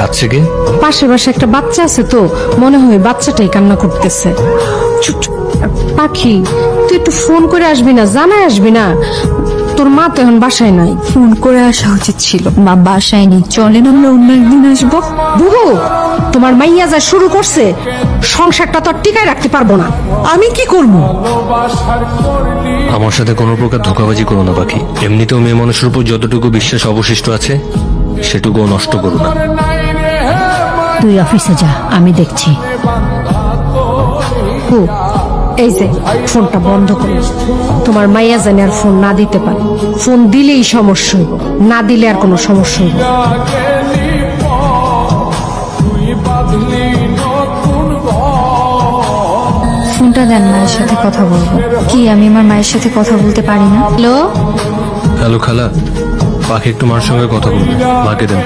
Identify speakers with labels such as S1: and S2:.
S1: কাঁদছে কে?
S2: পাশে পাশে একটা বাচ্চা আছে তো, মনে হয় বাচ্চাটাই কান্না করতেছে। চুপ চুপ। পাখি, তুই একটু ফোন করে আসবি না, জানাই আসবি না? তোর মা তো এখন বাসায় নাই।
S3: ফোন করে আসা উচিত ছিল। মা বাসায় নেই, চলেন আমরা অন্য একদিন আসবো।
S2: বুবু, তোমার মাইয়া যা শুরু করছে, সংসারটা তো আর টিকায় রাখতে পারবো না।
S3: আমি কি করবো?
S1: আমার সাথে কোনো প্রকার ধোঁকাবাজি করো না পাখি। এমনিতেও মেয়ে মানুষের উপর যতটুকু বিশ্বাস অবশিষ্ট আছে সেটুকুও নষ্ট করো না।
S4: তুই অফিসে যা, আমি দেখছি।
S2: এই যে ফোনটা বন্ধ করো। তোমার মাইয়া জানে আর ফোন না দিতে পারে। ফোন দিলেই সমস্যা হইব, না দিলে আর কোনো সমস্যা হইব।
S3: ফোনটা দেন, মায়ের সাথে কথা বলবো। কি আমি আমার মায়ের সাথে কথা বলতে পারি না?
S2: হ্যালো
S1: হ্যালো খালা, পাখি একটু মার সঙ্গে কথা বলবে, মাকে দেন।